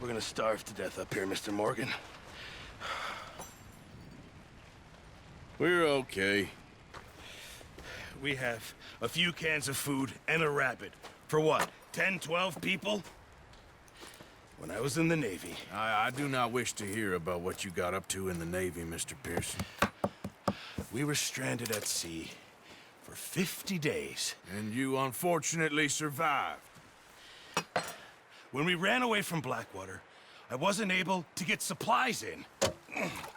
We're gonna starve to death up here, Mr. Morgan. We're okay. We have a few cans of food and a rabbit. For what, 10, 12 people? When I was in the Navy... I do not wish to hear about what you got up to in the Navy, Mr. Pearson. We were stranded at sea for 50 days. And you unfortunately survived. When we ran away from Blackwater, I wasn't able to get supplies in.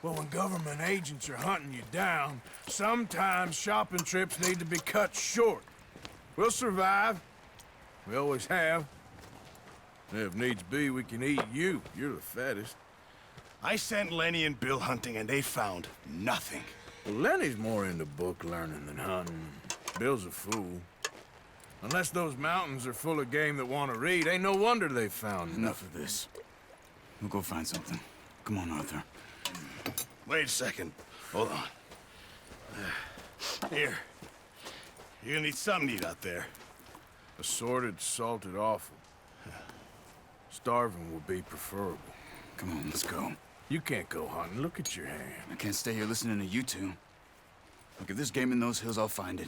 Well, when government agents are hunting you down, sometimes shopping trips need to be cut short. We'll survive. We always have. If needs be, we can eat you. You're the fattest. I sent Lenny and Bill hunting, and they found nothing. Well, Lenny's more into book learning than hunting. Bill's a fool. Unless those mountains are full of game that want to read, ain't no wonder they found Enough of this. We'll go find something. Come on, Arthur. Wait a second. Hold on. Here. You're gonna need something to eat out there. Assorted, salted offal. Starving would be preferable. Come on, let's go. You can't go hunting. Look at your hand. I can't stay here listening to you two. Look, if there's game in those hills, I'll find it.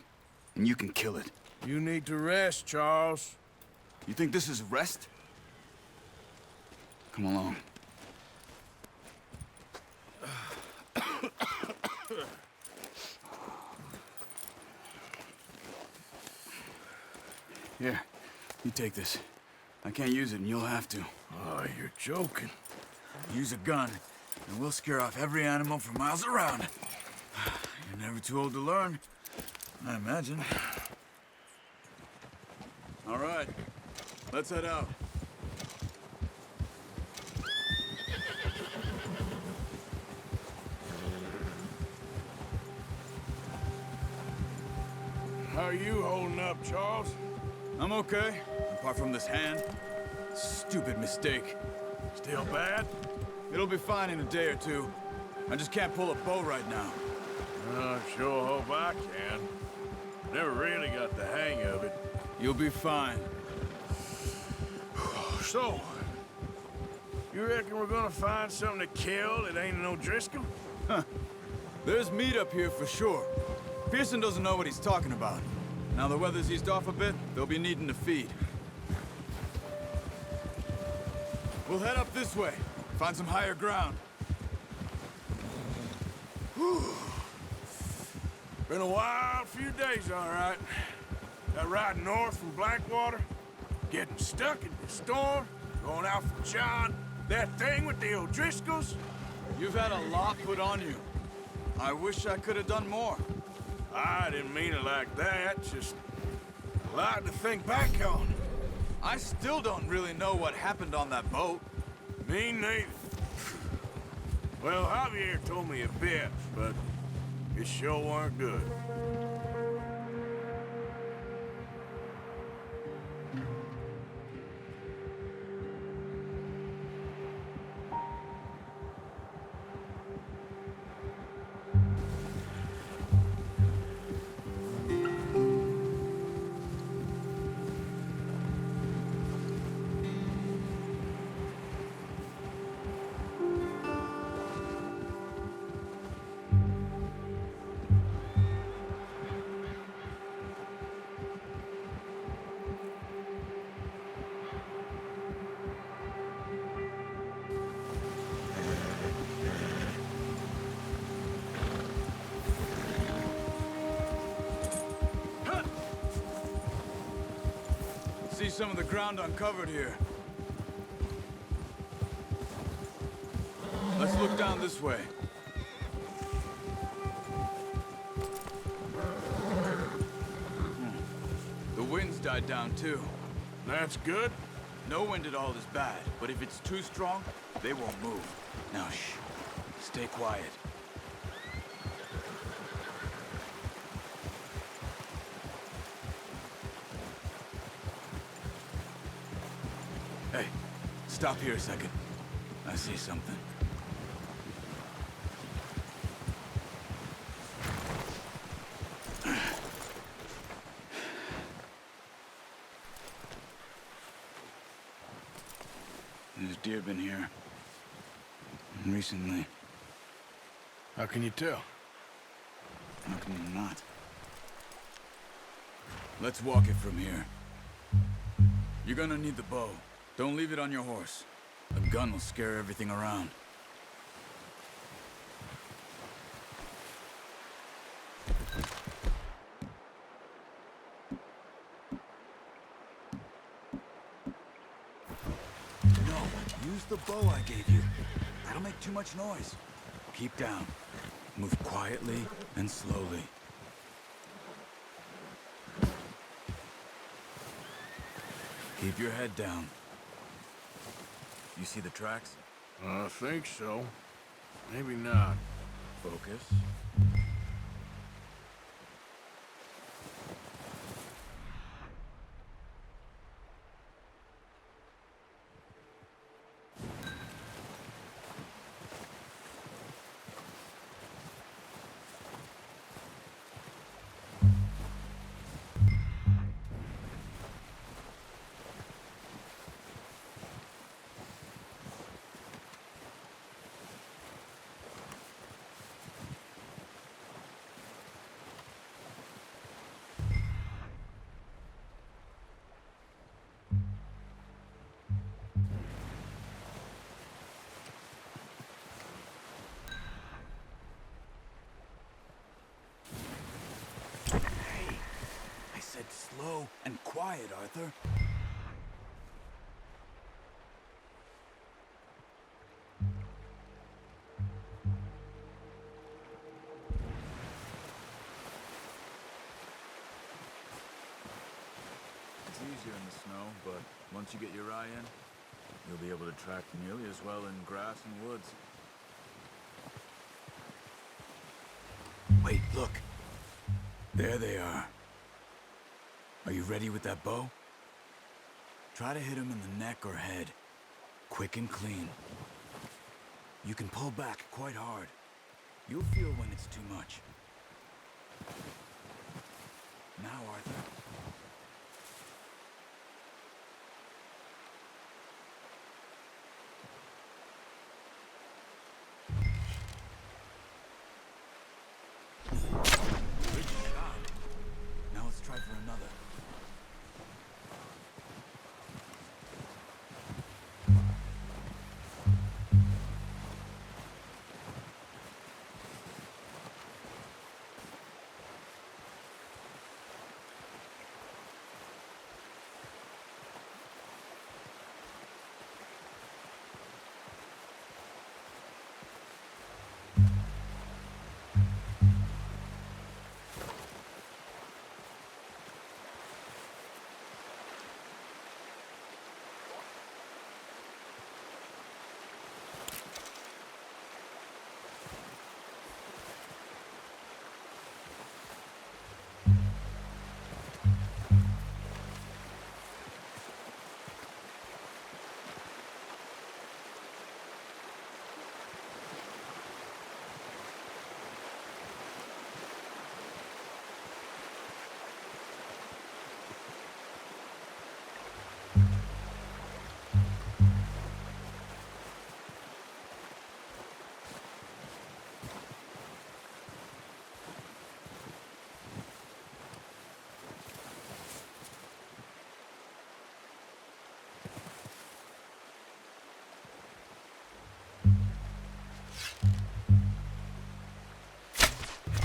And you can kill it. You need to rest, Charles. You think this is rest? Come along. Here, you take this. I can't use it, and you'll have to. Oh, you're joking. Use a gun, and we'll scare off every animal for miles around. You're never too old to learn, I imagine. All right, let's head out. How are you holding up, Charles? I'm okay, apart from this hand. Stupid mistake. Still bad? It'll be fine in a day or two. I just can't pull a bow right now. I sure hope I can. Never really got the hang of it. You'll be fine. So, you reckon we're gonna find something to kill that ain't no Driscoll? There's meat up here for sure. Pearson doesn't know what he's talking about. Now the weather's eased off a bit, they'll be needing to feed. We'll head up this way. Find some higher ground. Whew. Been a wild few days, all right. That ride north from Blackwater, getting stuck in the storm, going out for John, that thing with the O'Driscolls. You've had a lot put on you. I wish I could have done more. I didn't mean it like that, just a lot to think back on. I still don't really know what happened on that boat. Me neither. Well, Javier told me a bit, but it sure weren't good. See some of the ground uncovered here. Let's look down this way. The wind's died down too. That's good. No wind at all is bad, but if it's too strong, they won't move. Now shh. Stay quiet. Hey, stop here a second. I see something. deer been here. And recently. How can you tell? How can you not? Let's walk it from here. You're gonna need the bow. Don't leave it on your horse. A gun will scare everything around. No, use the bow I gave you. That'll make too much noise. Keep down. Move quietly and slowly. Keep your head down. You see the tracks? I think so. Maybe not. Focus. Slow and quiet, Arthur. It's easier in the snow, but once you get your eye in, you'll be able to track nearly as well in grass and woods. Wait, look. There they are. Are you ready with that bow? Try to hit him in the neck or head. Quick and clean. You can pull back quite hard. You'll feel when it's too much. Now, Arthur. Good shot. Now let's try for another.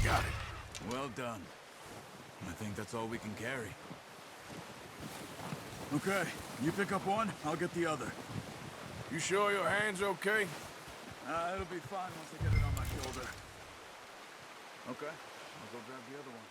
Got it. Well done. I think that's all we can carry. Okay, you pick up one, I'll get the other. You sure your hand's okay? It'll be fine once I get it on my shoulder. Okay, I'll go grab the other one.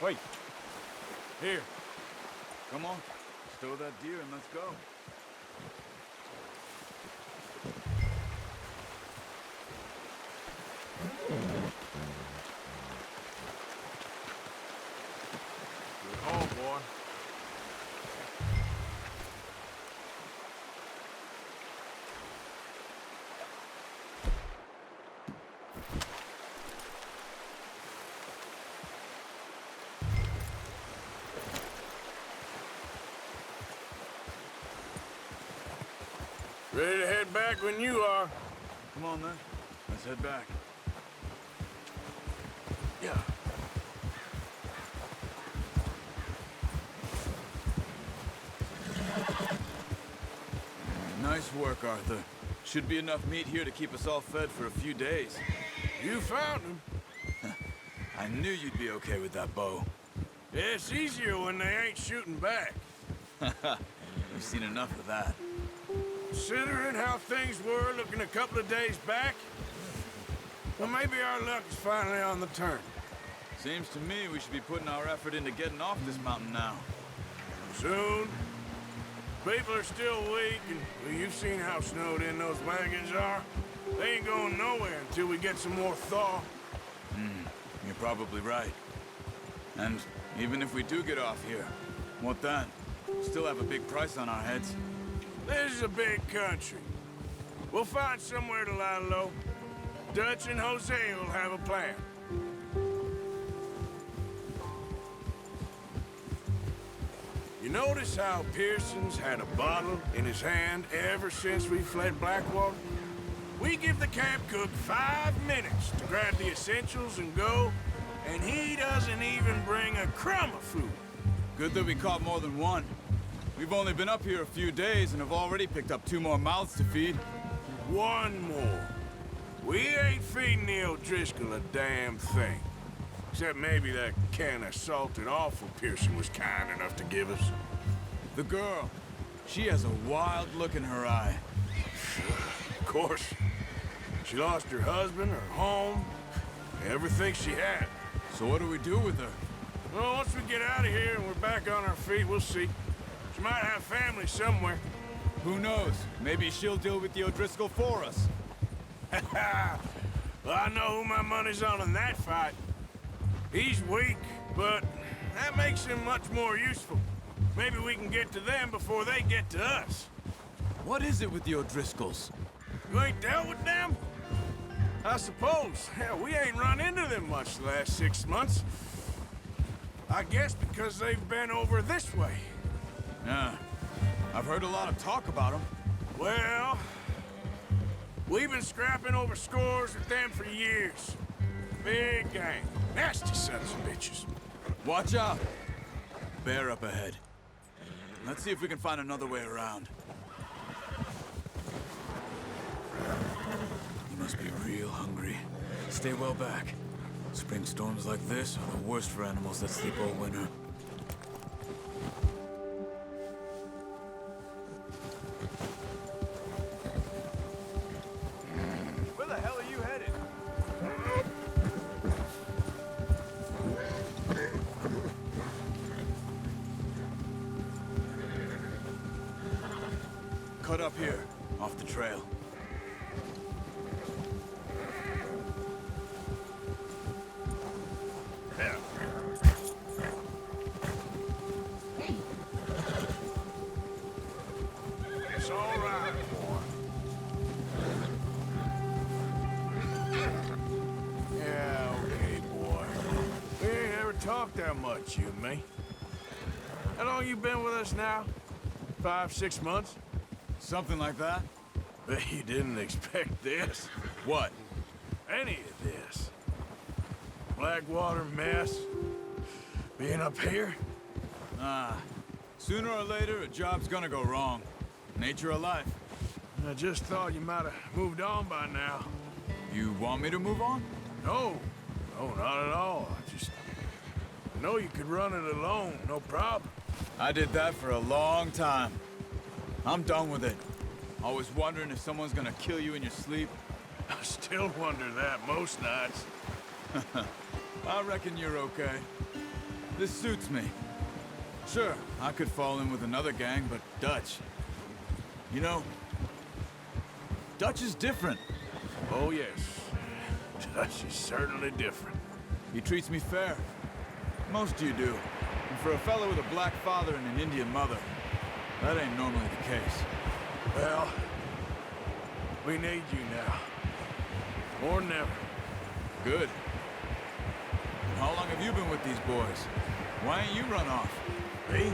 Wait. Here. Come on, stow that deer and let's go. Good home, boy. Ready to head back when you are. Come on then, let's head back. Yeah. Nice work, Arthur. Should be enough meat here to keep us all fed for a few days. You found him. I knew you'd be okay with that bow. Yeah, it's easier when they ain't shooting back. We've seen enough of that. Considering how things were looking a couple of days back, well, maybe our luck is finally on the turn. Seems to me we should be putting our effort into getting off this mountain now. Soon. People are still weak, and well, you've seen how snowed in those wagons are. They ain't going nowhere until we get some more thaw. You're probably right. And even if we do get off here, what then? Still have a big price on our heads. This is a big country. We'll find somewhere to lie low. Dutch and Jose will have a plan. You notice how Pearson's had a bottle in his hand ever since we fled Blackwater? We give the camp cook 5 minutes to grab the essentials and go, and he doesn't even bring a crumb of food. Good that we caught more than one. We've only been up here a few days and have already picked up 2 more mouths to feed. One more. We ain't feeding the O'Driscoll a damn thing. Except maybe that can of salted offal Pearson was kind enough to give us. The girl, she has a wild look in her eye. Of course. She lost her husband, her home, everything she had. So what do we do with her? Well, once we get out of here and we're back on our feet, we'll see. She might have family somewhere. Who knows? Maybe she'll deal with the O'Driscoll for us. Well, I know who my money's on in that fight. He's weak, but that makes him much more useful. Maybe we can get to them before they get to us. What is it with the O'Driscolls? You ain't dealt with them? I suppose. Hell, we ain't run into them much the last 6 months. I guess because they've been over this way. Yeah, I've heard a lot of talk about them. Well, we've been scrapping over scores with them for years. Big gang. Nasty sons of bitches. Watch out! Bear up ahead. Let's see if we can find another way around. You must be real hungry. Stay well back. Spring storms like this are the worst for animals that sleep all winter. Where the hell are you headed? Cut up here, off the trail. Yeah. It's all right, boy. Yeah, okay, boy. We ain't ever talked that much, you and me. How long you been with us now? 5, 6 months? Something like that? Bet you didn't expect this. What? Any of this. Blackwater mess. Being up here? Sooner or later, a job's gonna go wrong. Nature of life. I just thought you might have moved on by now. You want me to move on? No. No, not at all. I know you could run it alone, no problem. I did that for a long time. I'm done with it. Always wondering if someone's gonna kill you in your sleep. I still wonder that most nights. I reckon you're okay. This suits me. Sure, I could fall in with another gang, but Dutch... You know, Dutch is different. Oh, yes. Dutch is certainly different. He treats me fair. Most of you do. And for a fellow with a black father and an Indian mother, that ain't normally the case. Well, we need you now. More than ever. Good. And how long have you been with these boys? Why ain't you run off? Me?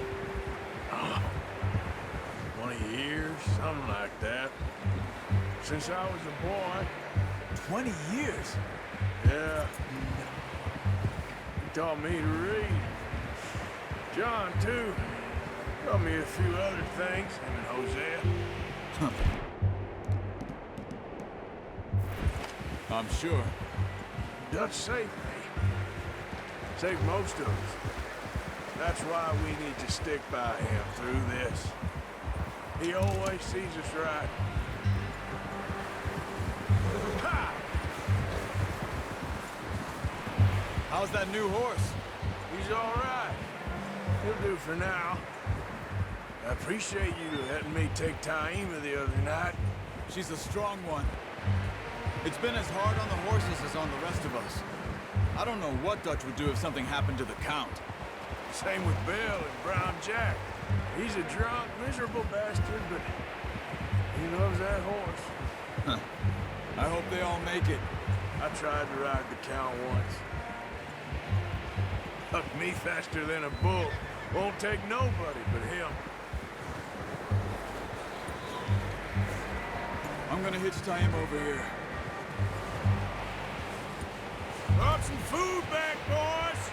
20 years, something like that. Since I was a boy. 20 years? Yeah. He taught me to read. John, too. Taught me a few other things, him and Hosea. I'm sure. Dutch saved me. Saved most of us. That's why we need to stick by him through this. He always sees us right. Ha! How's that new horse? He's all right. He'll do for now. I appreciate you letting me take Taima the other night. She's a strong one. It's been as hard on the horses as on the rest of us. I don't know what Dutch would do if something happened to the Count. Same with Bill and Brown Jack. He's a drunk, miserable bastard, but he loves that horse. Huh. I hope they all make it. I tried to ride the Count once. Hucked me faster than a bull. Won't take nobody but him. I'm gonna hitch Taima over here. Brought some food back, boys!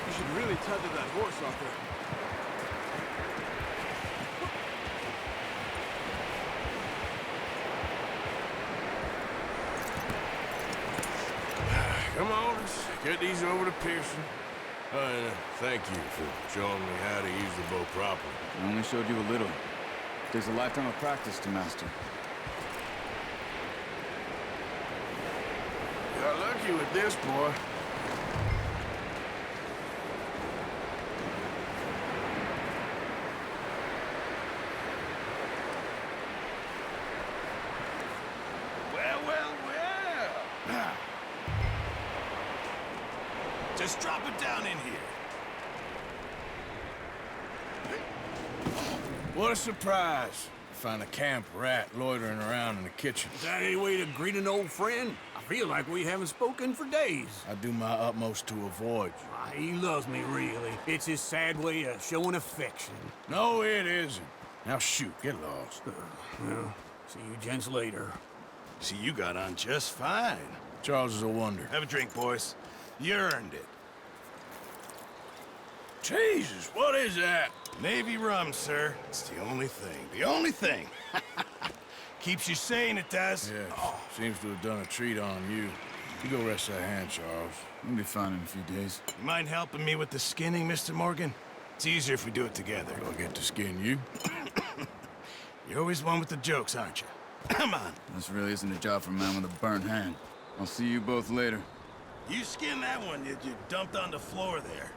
You should really tether that horse out there. Come on, let's get these over to Pearson. And thank you for showing me how to use the bow properly. I only showed you a little. It takes a lifetime of practice to master. Got lucky with this, boy. Well, well, well. Just drop it down in here. What a surprise. Find a camp rat loitering around in the kitchen. Is that any way to greet an old friend? I feel like we haven't spoken for days. I do my utmost to avoid you. He loves me, really. It's his sad way of showing affection. No, it isn't. Now shoot, get lost. Well, see you gents later. See, you got on just fine. Charles is a wonder. Have a drink, boys. You earned it. Jesus, what is that? Navy rum, sir. It's the only thing. The only thing. Keeps you sane, it does. Yes, seems to have done a treat on you. You go rest that hand, Charles. We'll be fine in a few days. You mind helping me with the skinning, Mr. Morgan? It's easier if we do it together. Do I get to skin you? You're always one with the jokes, aren't you? Come on. This really isn't a job for a man with a burnt hand. I'll see you both later. You skin that one that you dumped on the floor there.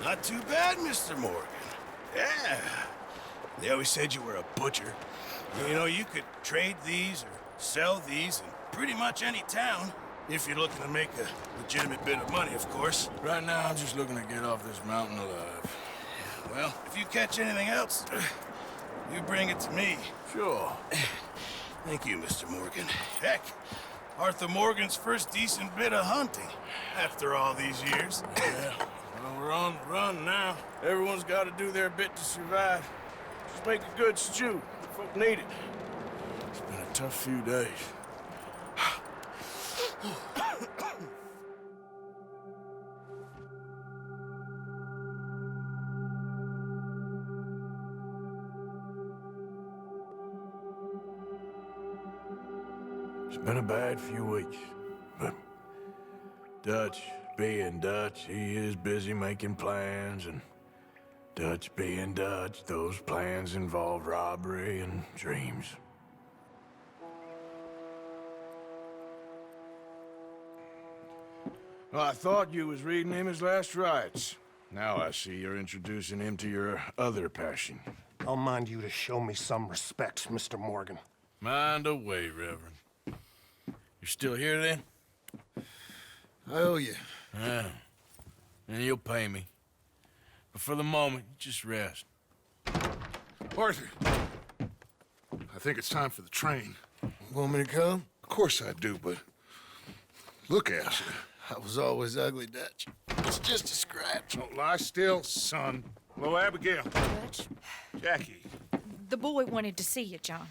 Not too bad, Mr. Morgan. Yeah. They always said you were a butcher. You know, you could trade these or sell these in pretty much any town, if you're looking to make a legitimate bit of money, of course. Right now, I'm just looking to get off this mountain alive. Well, if you catch anything else, you bring it to me. Sure. Thank you, Mr. Morgan. Heck, Arthur Morgan's first decent bit of hunting, after all these years. Yeah. Well, we're on the run now. Everyone's got to do their bit to survive. Just make a good stew. Folk need it. It's been a tough few days. It's been a bad few weeks, but Dutch being Dutch, he is busy making plans, and Dutch being Dutch, those plans involve robbery and dreams. Well, I thought you was reading him his last rites. Now I see you're introducing him to your other passion. I'll mind you to show me some respect, Mr. Morgan. Mind away, Reverend. You're still here, then? I owe you. Yeah. And you'll pay me. But for the moment, just rest. Arthur, I think it's time for the train. Want me to come? Of course I do, but look at you. I was always ugly, Dutch. It's just a scratch. Don't lie still, son. Hello, Abigail. Dutch, Jackie. the boy wanted to see you, John.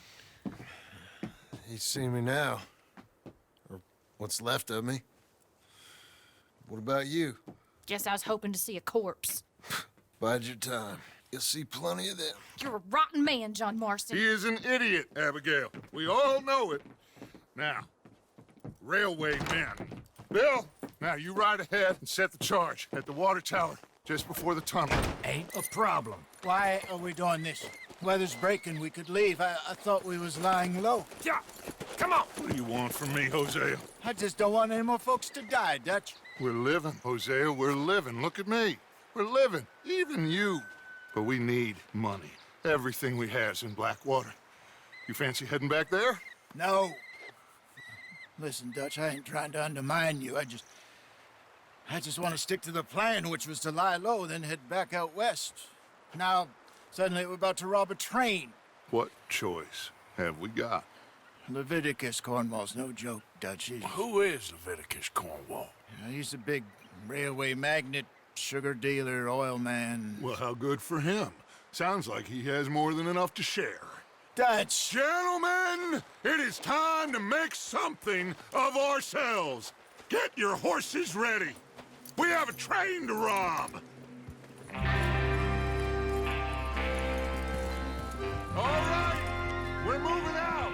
He's seen me now. Or what's left of me. What about you? Guess I was hoping to see a corpse. Bide your time. You'll see plenty of them. You're a rotten man, John Marston. He is an idiot, Abigail. We all know it. Now, railway men. Bill, now you ride ahead and set the charge at the water tower just before the tunnel. Ain't a problem. Why are we doing this? Weather's breaking. We could leave. I thought we was lying low. Yeah, come on. What do you want from me, Hosea? I just don't want any more folks to die, Dutch. We're living, Hosea. We're living. Look at me. We're living. Even you. But we need money. Everything we has in Blackwater. You fancy heading back there? No. Listen, Dutch, I ain't trying to undermine you. I just want to stick to the plan, which was to lie low, then head back out west. Now, suddenly we're about to rob a train. What choice have we got? Leviticus Cornwall's no joke, Dutch. Who is Leviticus Cornwall? He's a big railway magnate, sugar dealer, oil man. Well, how good for him. Sounds like he has more than enough to share. Dutch! Gentlemen, it is time to make something of ourselves. Get your horses ready. We have a train to rob. All right, we're moving out.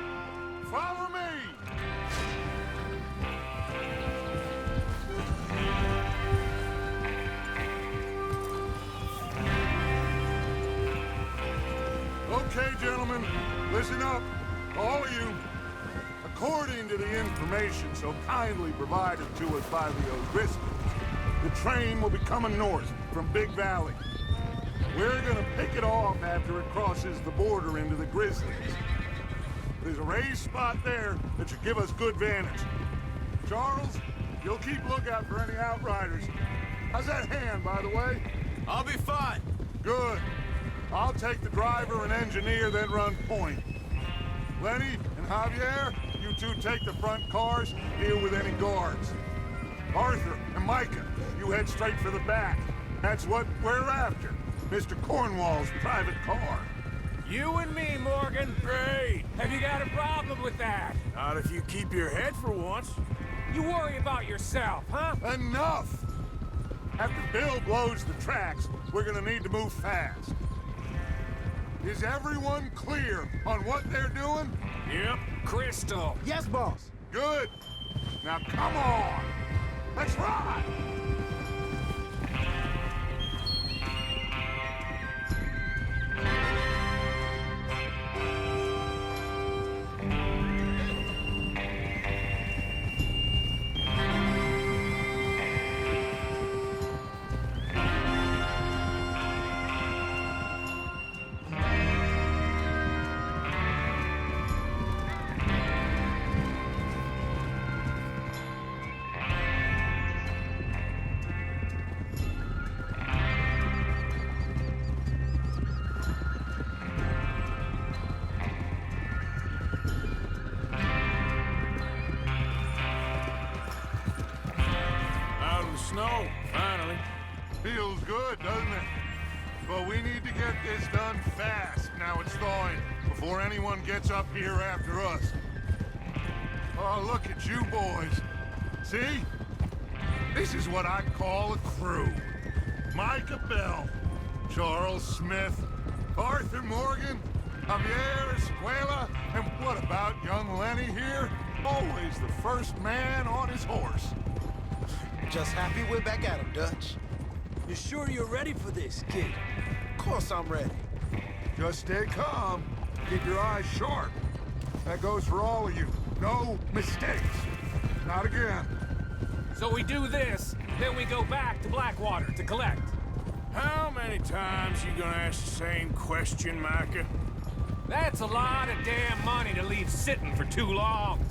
Follow me. Okay, gentlemen, listen up, all of you. According to the information so kindly provided to us by the O'Driscolls, the train will be coming north from Big Valley. We're gonna pick it off after it crosses the border into the Grizzlies. There's a raised spot there that should give us good vantage. Charles, you'll keep lookout for any outriders. How's that hand, by the way? I'll be fine. Good. I'll take the driver and engineer, then run point. Lenny and Javier, you two take the front cars, deal with any guards. Arthur and Micah, you head straight for the back. That's what we're after. Mr. Cornwall's private car. You and me, Morgan. Great. Have you got a problem with that? Not if you keep your head for once. You worry about yourself, huh? Enough! After Bill blows the tracks, we're gonna need to move fast. Is everyone clear on what they're doing? Yep. Crystal. Yes, boss. Good. Now come on. Let's ride. Snow, finally. Feels good, doesn't it? But we need to get this done fast, now it's thawing, before anyone gets up here after us. Oh, look at you boys. See? This is what I call a crew. Micah Bell, Charles Smith, Arthur Morgan, Javier Escuela, and what about young Lenny here? Always the first man on his horse. Just happy we're back at him, Dutch. You sure you're ready for this, kid? Of course I'm ready. Just stay calm. Keep your eyes sharp. That goes for all of you. No mistakes. Not again. So we do this, then we go back to Blackwater to collect. How many times you gonna ask the same question, Micah? That's a lot of damn money to leave sitting for too long.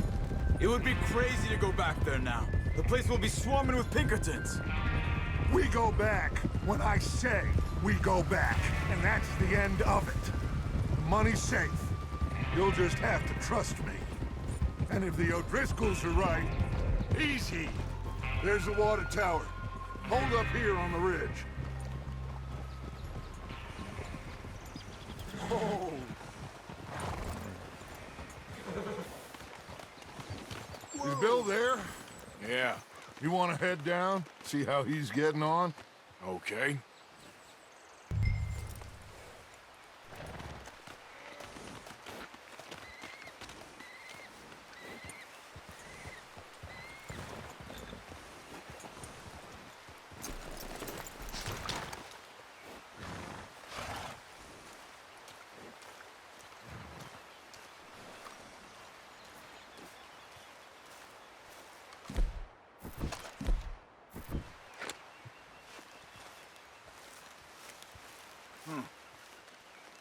It would be crazy to go back there now. The place will be swarming with Pinkertons. We go back when I say we go back, and that's the end of it. The money's safe. You'll just have to trust me. And if the O'Driscolls are right, easy. There's the water tower. Hold up here on the ridge. Oh. Is Bill there? Yeah, You want to head down, see how he's getting on? okay.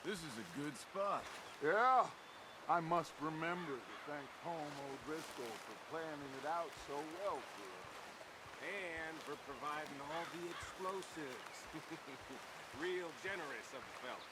This is a good spot. Yeah. I must remember to thank Home O'Driscoll for planning it out so well for us. And for providing all the explosives. Real generous of the fella.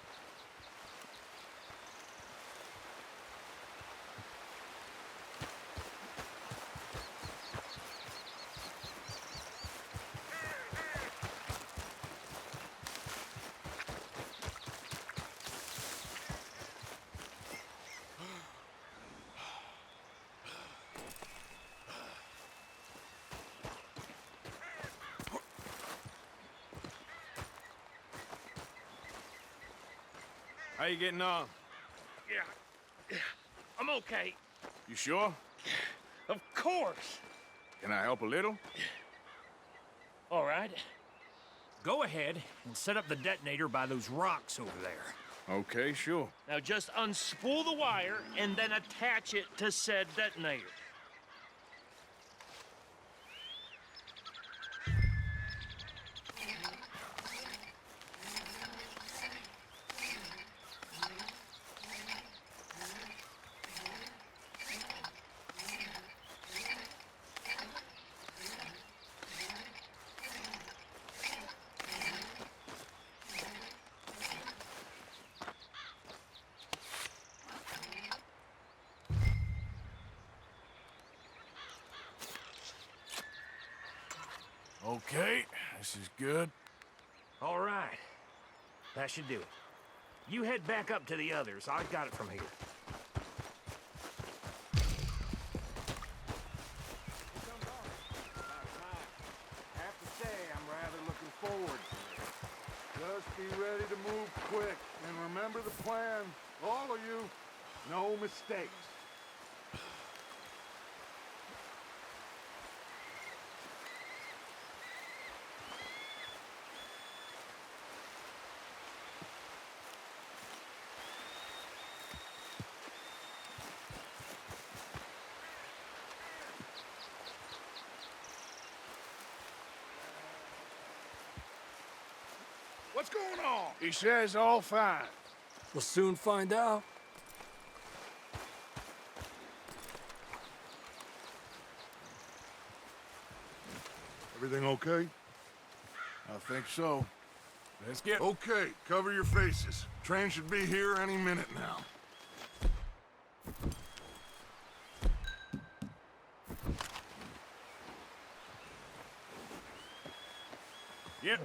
How you getting on? Yeah, I'm okay. You sure? Of course. Can I help a little? All right. Go ahead and set up the detonator by those rocks over there. Okay, sure. Now just unspool the wire and then attach it to said detonator. Okay, this is good. All right. That should do it. You head back up to the others. I've got it from here. Have to say, I'm rather looking forward to it. Just be ready to move quick, and remember the plan. All of you, no mistakes. What's going on? He says all fine. We'll soon find out. Everything okay? I think so. Let's get... Okay, cover your faces. Train should be here any minute now. Yep.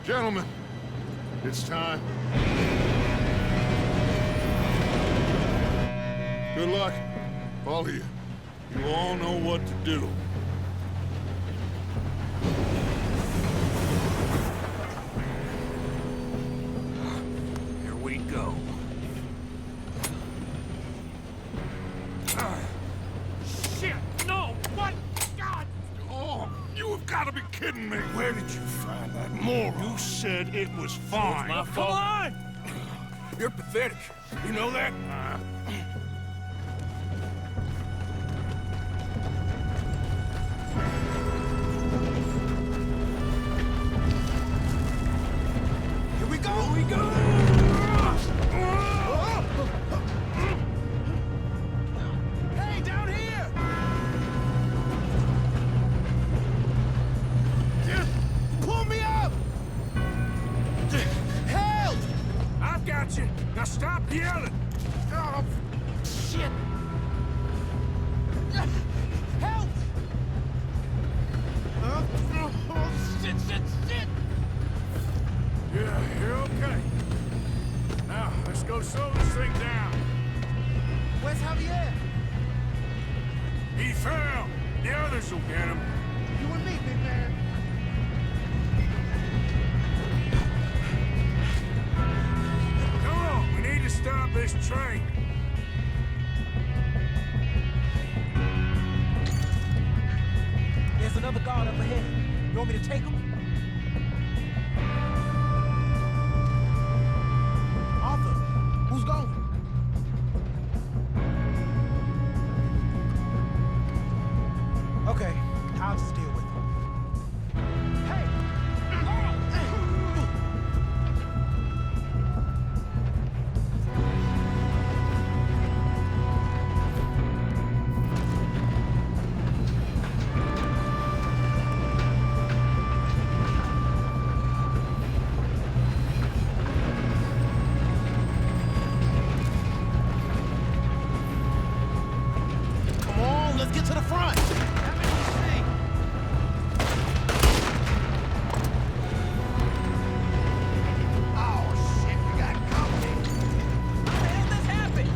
Gentlemen, it's time. Good luck. All of you. You all know what to do. Here we go. Shit! No! What? God! Oh, you have got to be kidding me. Where did you find that moron? You said it was fine. My fault. Come on! You're pathetic. You know that? Here we go! Here we go! Hey, down here! Pull me up! Help! I've got you. Now stop yelling. Oh, shit! Help! Oh, shit, shit, shit! Yeah, you're okay. Now, let's go slow this thing down. Where's Javier? He fell. The others will get him. You and me, big man. Come on, we need to stop this train. There's another guard up ahead. You want me to take him? Arthur, who's going? Okay, I'll just deal with him. Hey! Come on, let's get to the front. Oh shit, we got company. How the hell this happened?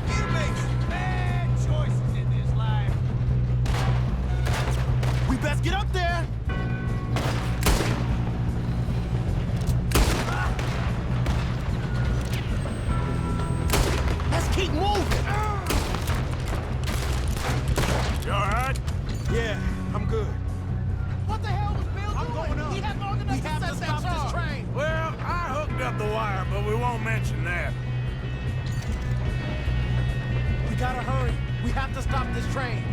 You make bad choices in this life. We best get up there. Let's keep moving. You all right? Yeah, I'm good. What the hell was Bill doing? I'm going up. He had long enough to stop this train. Well, I hooked up the wire, but we won't mention that. We gotta hurry. We have to stop this train.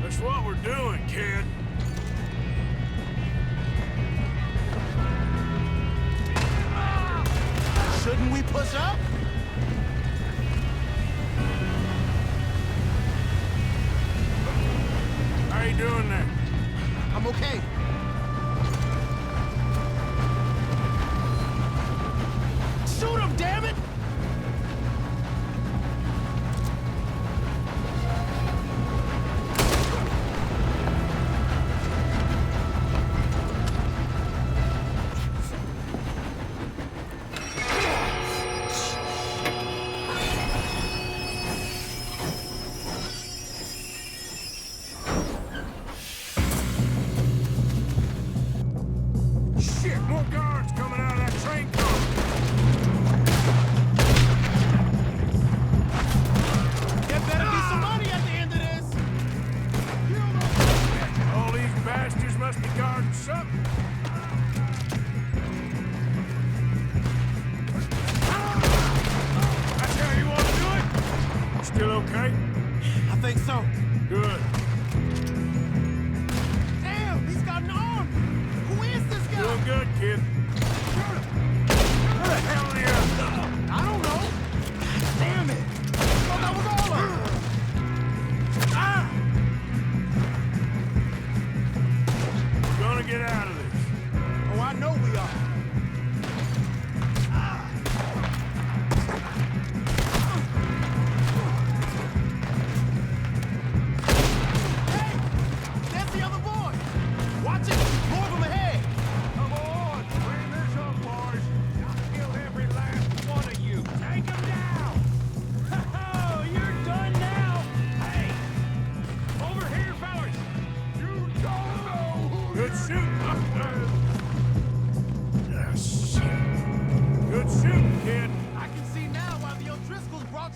That's what we're doing, kid. Shouldn't we push up? How you doing there? I'm okay. Shoot him, damn it! Shit, more guards coming out of that train car. There better be some money at the end of this. All these bastards must be guarding something. That's how you want to do it? Still okay? I think so. Good. Damn, he's got an arm. Who is this guy? Doing good, kid. Who the hell are you? I don't know. Damn it. I thought that was all of them. Ah! We're gonna get out of this. Oh, I know we are.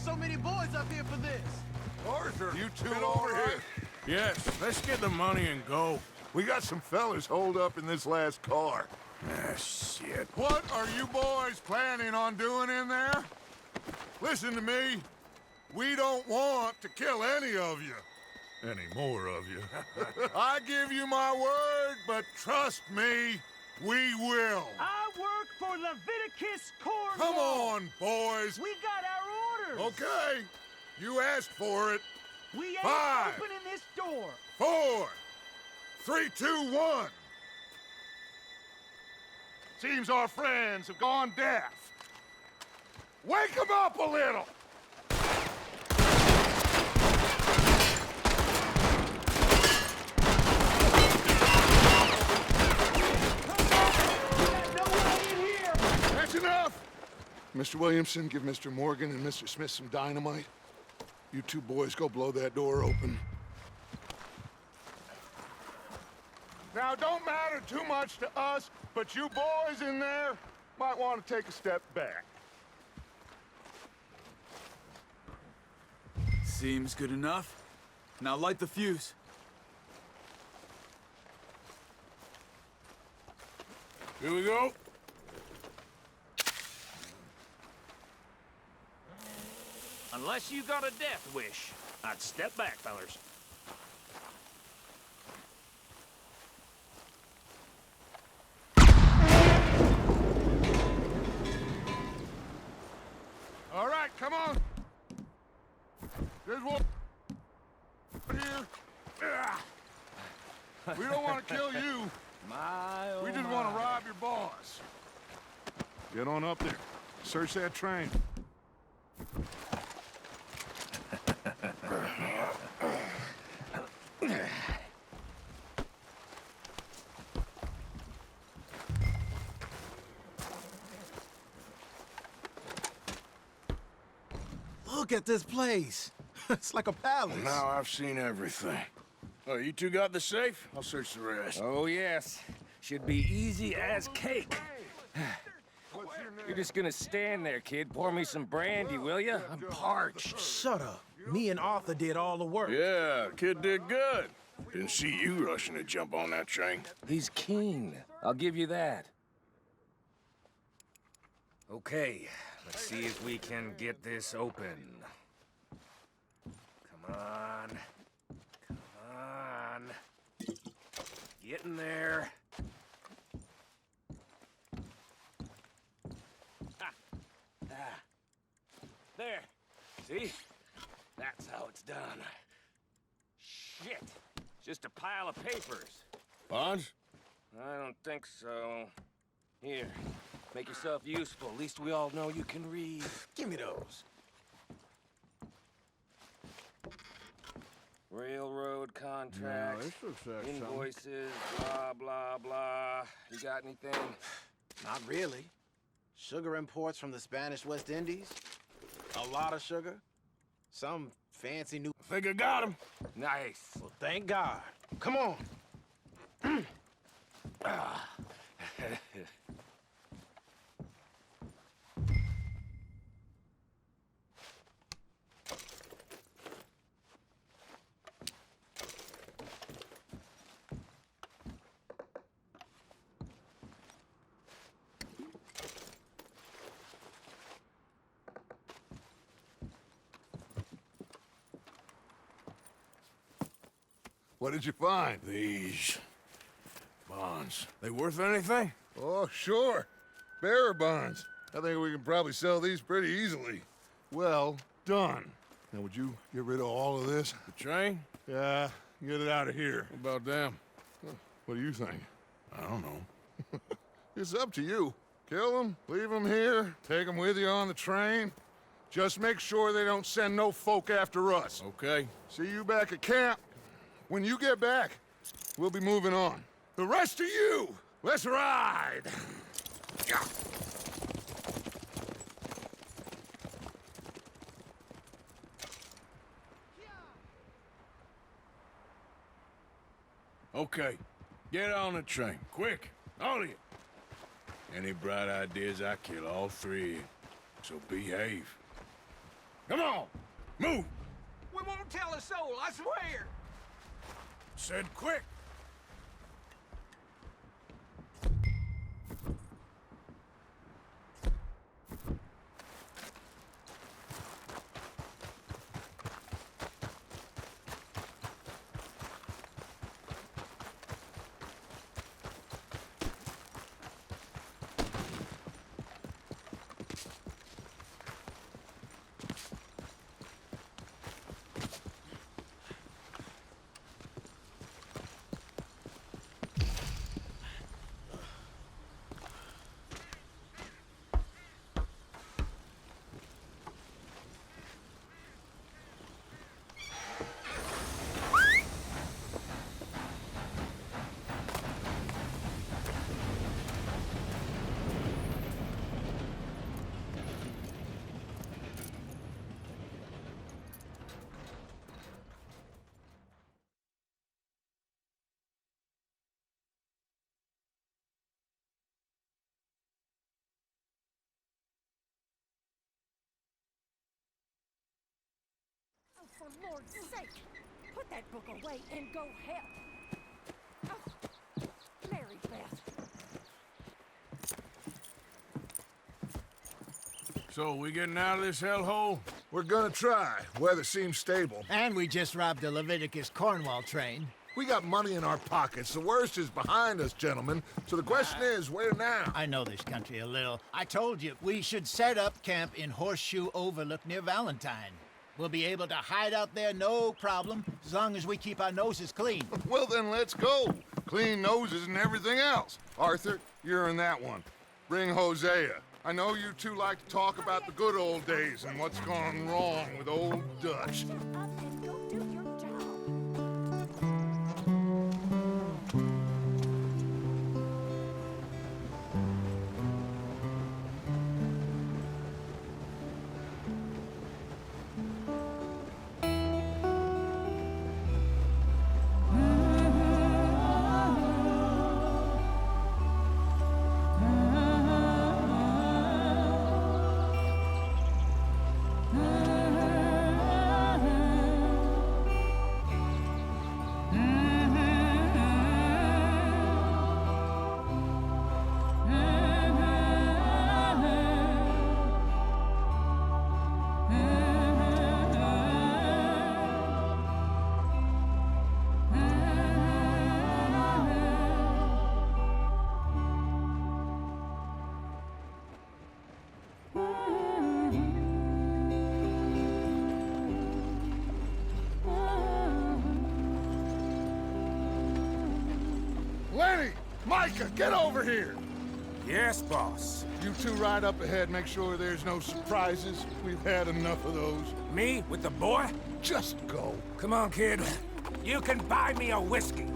so many boys up here for this. Arthur, you two over here. Yes, let's get the money and go. We got some fellas holed up in this last car. Ah, shit. What are you boys planning on doing in there? Listen to me. We don't want to kill any of you. Any more of you. I give you my word, but trust me, we will. I work for Leviticus Cornwall. Come on, boys. We got our orders. Okay. You asked for it. We ain't 5, opening this door. 4, 3, 2, 1. Seems our friends have gone deaf. Wake them up a little. That's enough. Mr. Williamson, give Mr. Morgan and Mr. Smith some dynamite. You two boys go blow that door open. Now, don't matter too much to us, but you boys in there might want to take a step back. Seems good enough. Now light the fuse. Here we go. Unless you got a death wish, I'd step back, fellers. All right, come on. There's one here. We don't want to kill you. We just want to rob your boss. Get on up there. Search that train. Look at this place. It's like a palace. Now I've seen everything. Oh, you two got the safe? I'll search the rest. Oh, yes. Should be easy as cake. You're just gonna stand there, kid. Pour me some brandy, will you? I'm parched. Shut up. Me and Arthur did all the work. Yeah, kid did good. Didn't see you rushing to jump on that train. He's keen. I'll give you that. Okay, let's see if we can get this open. Come on. Come on. Get in there. There. See? That's how it's done. Shit. Just a pile of papers. Bonds? I don't think so. Here. Make yourself useful. At least we all know you can read. Give me those. Railroad contracts, invoices, blah, blah, blah. You got anything? Not really. Sugar imports from the Spanish West Indies. A lot of sugar. Some fancy new... I think I got him. Nice. Well, thank God. Come on. What did you find? These bonds. They worth anything? Oh, sure. Bearer bonds. I think we can probably sell these pretty easily. Well done. Now, would you get rid of all of this? The train? Yeah, get it out of here. What about them? What do you think? I don't know. It's up to you. Kill them, leave them here, take them with you on the train. Just make sure they don't send no folk after us. Okay. See you back at camp. When you get back, we'll be moving on. The rest of you, let's ride! Okay. Get on the train. Quick. All of you. Any bright ideas, I kill all three of you. So behave. Come on, move. We won't tell a soul, I swear. Said quick. For Lord's sake, put that book away and go help. Oh, Mary Beth. So, we getting out of this hellhole? We're gonna try. Weather seems stable. And we just robbed the Leviticus Cornwall train. We got money in our pockets. The worst is behind us, gentlemen. So the question is, where now? I know this country a little. I told you, we should set up camp in Horseshoe Overlook near Valentine. We'll be able to hide out there, no problem, as long as we keep our noses clean. Well, then let's go. Clean noses and everything else. Arthur, you're in that one. Bring Hosea. I know you two like to talk about the good old days and what's gone wrong with old Dutch. Shut up and go do your job. Lenny! Micah, get over here! Yes, boss. You two ride up ahead, make sure there's no surprises. We've had enough of those. Me with the boy? Just go. Come on, kid. You can buy me a whiskey.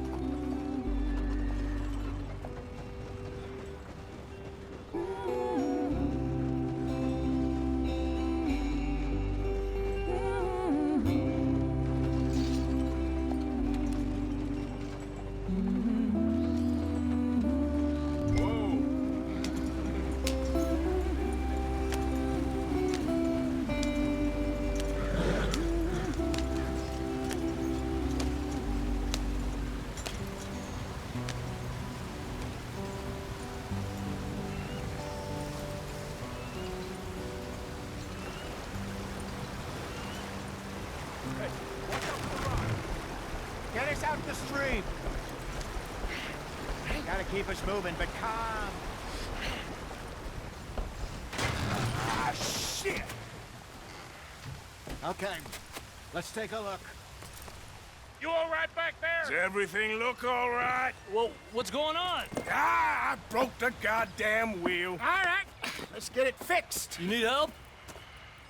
Get us out the stream. Gotta keep us moving, but calm. Ah, shit! Okay, let's take a look. You all right back there? Does everything look all right? Well, what's going on? Ah, I broke the goddamn wheel. All right, let's get it fixed. You need help?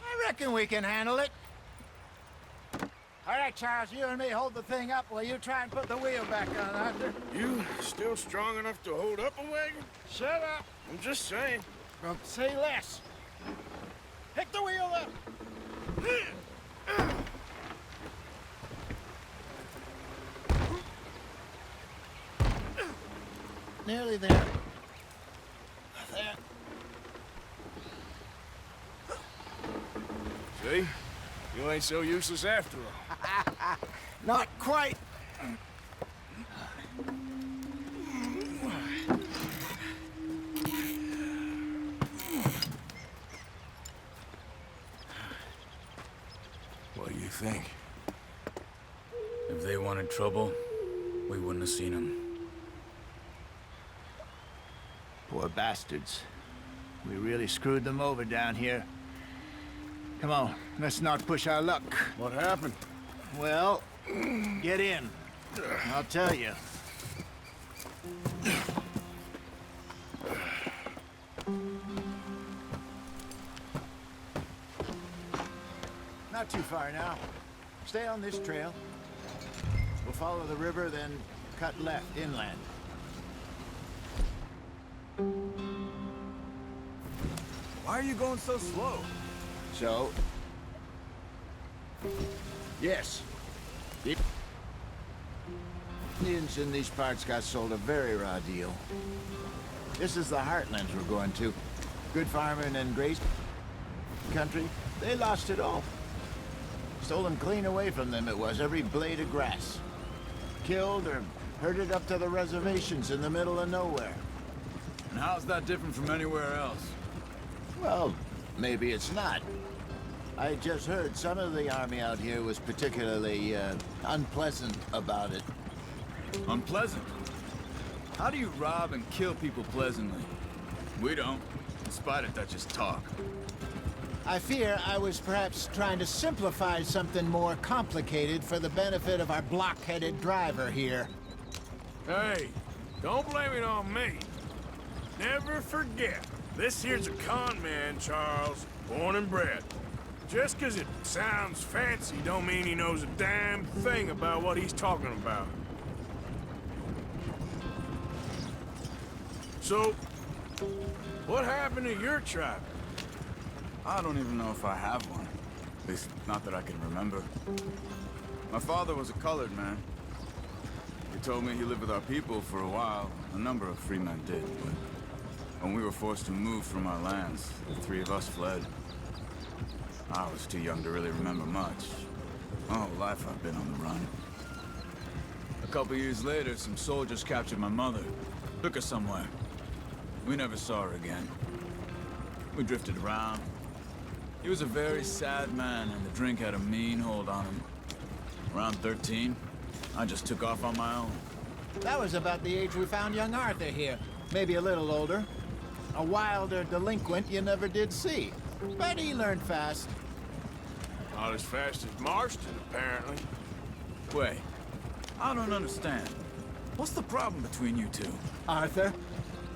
I reckon we can handle it. All right, Charles, you and me hold the thing up while you try and put the wheel back on, Arthur. You still strong enough to hold up a wagon? Shut up. I'm just saying. Well, say less. Pick the wheel up. Nearly there. There. See? You ain't so useless after all. Not quite. What do you think? If they wanted trouble, we wouldn't have seen them. Poor bastards. We really screwed them over down here. Come on, let's not push our luck. What happened? Well, get in. I'll tell you. Not too far now. Stay on this trail. We'll follow the river, then cut left inland. Why are you going so slow? So... Yes. The Indians in these parts got sold a very raw deal. This is the heartlands we're going to. Good farming and grazing country. They lost it all. Stolen clean away from them it was, every blade of grass. Killed or herded up to the reservations in the middle of nowhere. And how's that different from anywhere else? Well, maybe it's not. I just heard some of the army out here was particularly unpleasant about it. Unpleasant? How do you rob and kill people pleasantly? We don't, in spite of Dutch's talk. I fear I was perhaps trying to simplify something more complicated for the benefit of our block-headed driver here. Hey, don't blame it on me. Never forget, this here's a con man, Charles, born and bred. Just 'cause it sounds fancy don't mean he knows a damn thing about what he's talking about. So, what happened to your tribe? I don't even know if I have one. At least, not that I can remember. My father was a colored man. He told me he lived with our people for a while. A number of free men did, but when we were forced to move from our lands, the three of us fled. I was too young to really remember much. My whole life I've been on the run. A couple years later, some soldiers captured my mother. Took her somewhere. We never saw her again. We drifted around. He was a very sad man, and the drink had a mean hold on him. Around 13, I just took off on my own. That was about the age we found young Arthur here. Maybe a little older. A wilder delinquent you never did see. But he learned fast. Not as fast as Marston, apparently. Wait, I don't understand. What's the problem between you two? Arthur?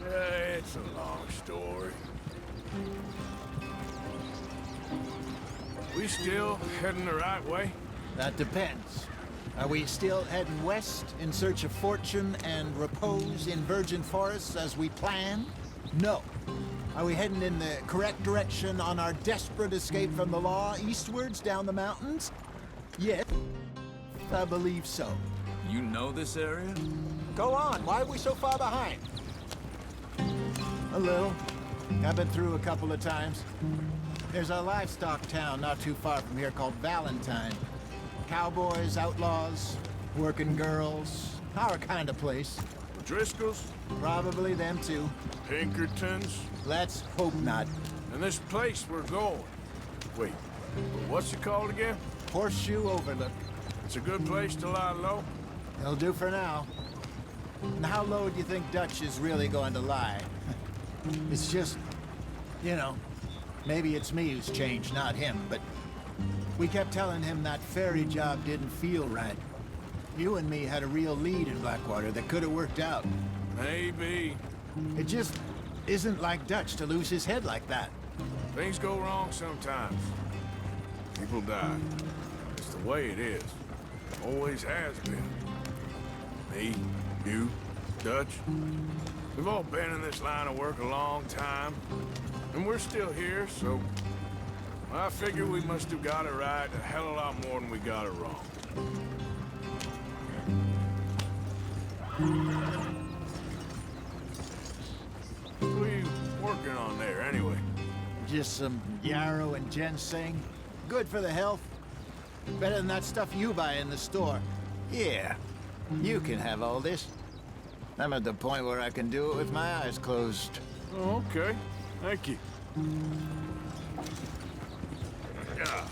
It's a long story. We still heading the right way? That depends. Are we still heading west in search of fortune and repose in virgin forests as we planned? No. Are we heading in the correct direction on our desperate escape from the law eastwards down the mountains? Yes, I believe so. You know this area? Go on. Why are we so far behind? A little. I've been through a couple of times. There's a livestock town not too far from here called Valentine. Cowboys, outlaws, working girls, our kind of place. Driscoll's? Probably them too. Pinkertons? Let's hope not. And this place we're going. Wait, what's it called again? Horseshoe Overlook. It's a good place to lie low? It'll do for now. And how low do you think Dutch is really going to lie? It's just, you know, maybe it's me who's changed, not him, but we kept telling him that ferry job didn't feel right. You and me had a real lead in Blackwater that could have worked out. Maybe. It just isn't like Dutch to lose his head like that. Things go wrong sometimes. People die. It's the way it is. Always has been. Me, you, Dutch. We've all been in this line of work a long time. And we're still here, so I figure we must have got it right a hell of a lot more than we got it wrong. What are you working on there, anyway? Just some yarrow and ginseng. Good for the health. Better than that stuff you buy in the store. Yeah, you can have all this. I'm at the point where I can do it with my eyes closed. Oh, okay. Thank you. Yeah.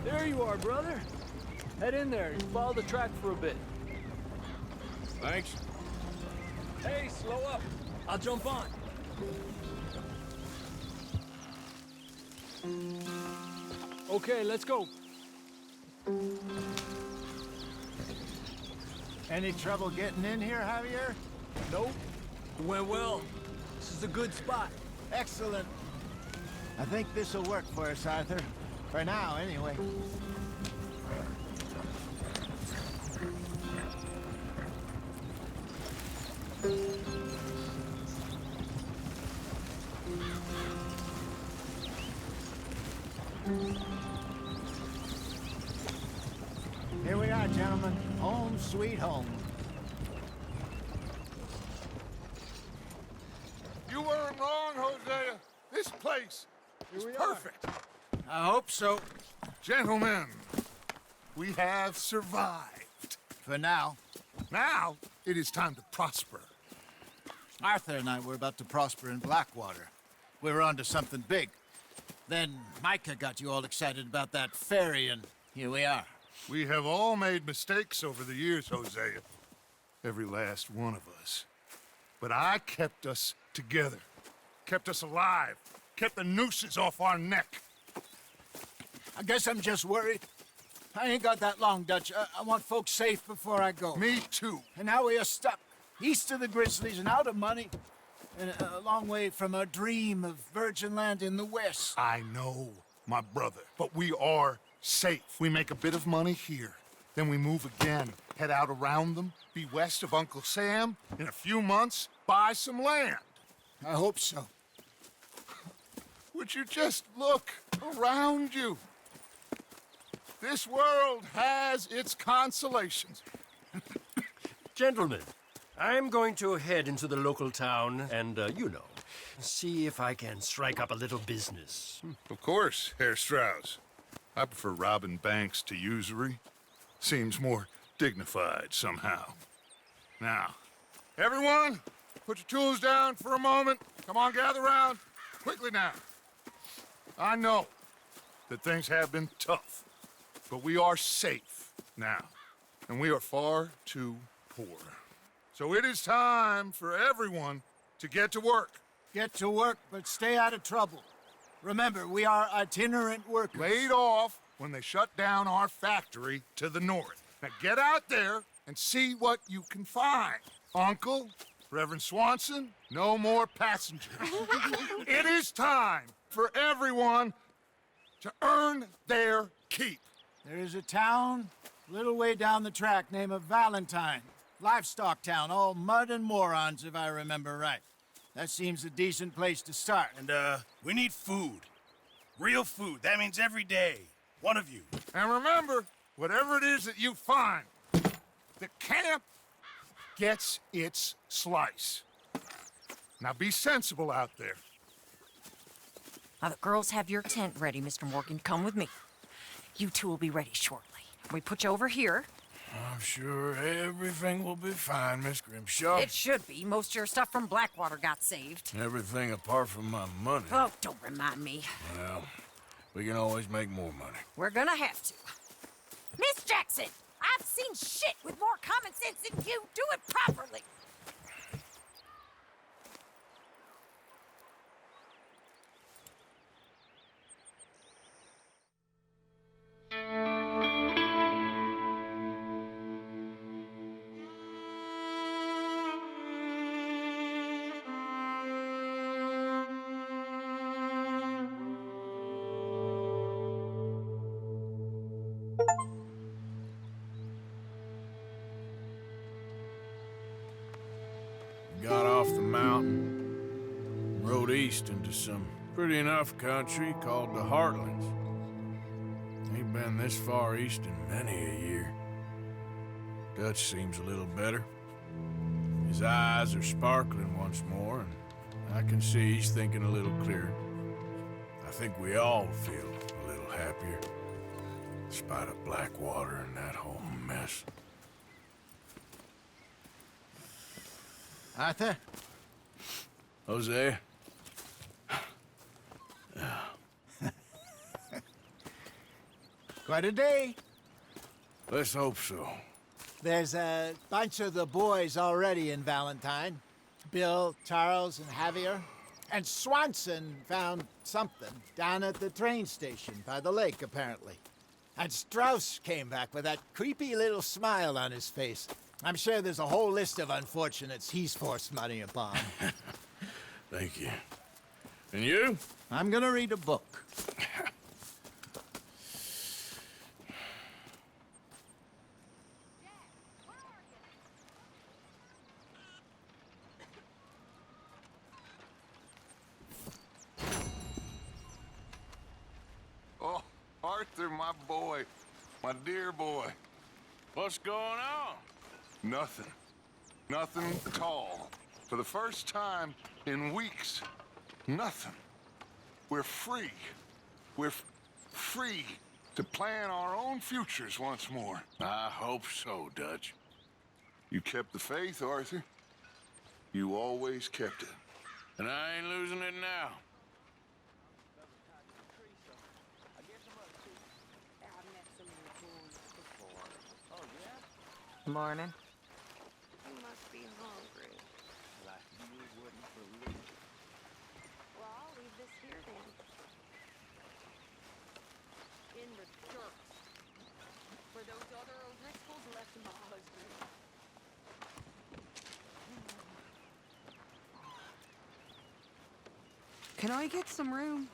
There you are, brother. Head in there and follow the track for a bit. Thanks. Hey, slow up. I'll jump on. Okay, let's go. Any trouble getting in here, Javier? Nope. It went well. This is a good spot. Excellent. I think this'll work for us, Arthur. For now, anyway. Here we are, gentlemen. Home sweet home. You weren't wrong, Hosea. This place is perfect. I hope so. Gentlemen, we have survived. For now. Now, it is time to prosper. Arthur and I were about to prosper in Blackwater. We were onto something big. Then Micah got you all excited about that ferry, and here we are. We have all made mistakes over the years, Hosea. Every last one of us. But I kept us together. Kept us alive. Kept the nooses off our neck. I guess I'm just worried. I ain't got that long, Dutch. I want folks safe before I go. Me too. And now we are stuck, east of the Grizzlies and out of money, and a long way from our dream of virgin land in the west. I know, my brother, but we are safe. We make a bit of money here, then we move again, head out around them, be west of Uncle Sam, in a few months, buy some land. I hope so. Would you just look around you? This world has its consolations. Gentlemen, I'm going to head into the local town and, see if I can strike up a little business. Of course, Herr Strauss. I prefer robbing banks to usury. Seems more dignified somehow. Now, everyone, put your tools down for a moment. Come on, gather round. Quickly now. I know that things have been tough, but we are safe now, and we are far too poor. So it is time for everyone to get to work. Get to work, but stay out of trouble. Remember, we are itinerant workers. Laid off when they shut down our factory to the north. Now get out there and see what you can find. Uncle, Reverend Swanson, no more passengers. It is time for everyone to earn their keep. There is a town a little way down the track named Valentine. Livestock town, all mud and morons, if I remember right. That seems a decent place to start. And, we need food. Real food. That means every day. One of you. And remember, whatever it is that you find, the camp gets its slice. Now be sensible out there. Now, the girls have your tent ready, Mr. Morgan. Come with me. You two will be ready shortly. We put you over here. I'm sure everything will be fine, Miss Grimshaw. It should be. Most of your stuff from Blackwater got saved. Everything apart from my money. Oh, don't remind me. Well, we can always make more money. We're gonna have to. Miss Jackson, I've seen shit with more common sense than you. Do it properly. got off the mountain, rode east into some pretty enough country called the Heartlands. Ain't been this far east in many a year. Dutch seems a little better. His eyes are sparkling once more, and I can see he's thinking a little clearer. I think we all feel a little happier, despite of Blackwater and that whole mess. Arthur? Jose? Quite a day. Let's hope so. There's a bunch of the boys already in Valentine. Bill, Charles, and Javier. And Swanson found something down at the train station by the lake, apparently. And Strauss came back with that creepy little smile on his face. I'm sure there's a whole list of unfortunates he's forced money upon. Thank you. And you? I'm gonna read a book. Oh, Arthur, my boy. My dear boy. What's going on? Nothing. Nothing at all. For the first time in weeks, nothing. We're free. We're free to plan our own futures once more. I hope so, Dutch. You kept the faith, Arthur. You always kept it. And I ain't losing it now. Morning. You must be hungry. Like you wouldn't believe. Well, I'll leave this here then. In the dirt. Where those other O'Driscolls left my husband. Can I get some room?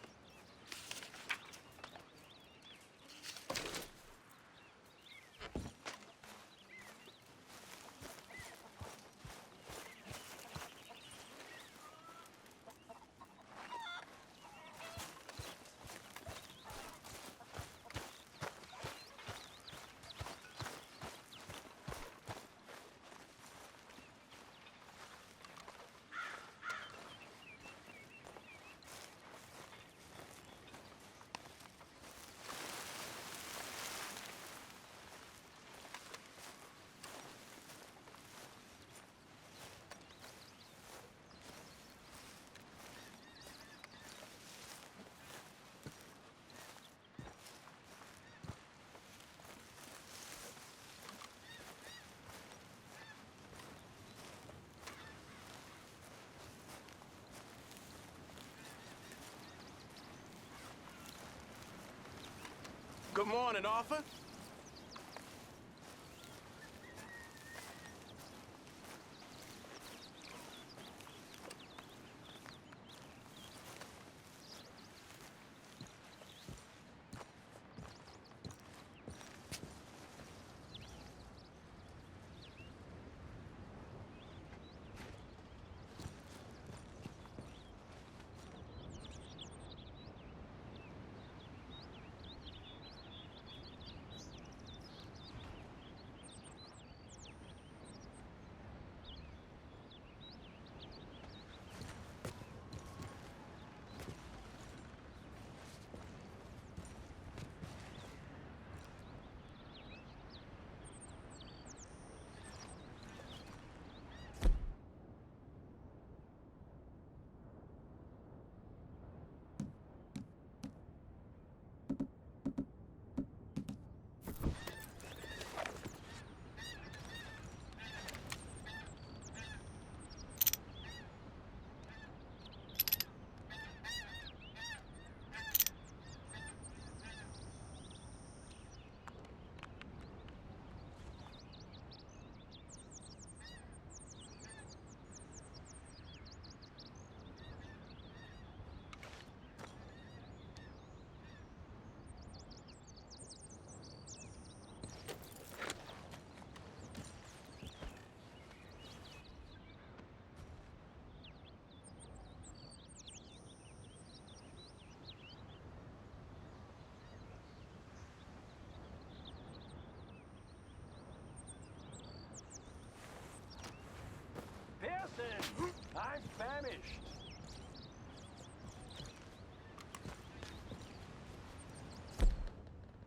Good morning, Arthur. I'm famished.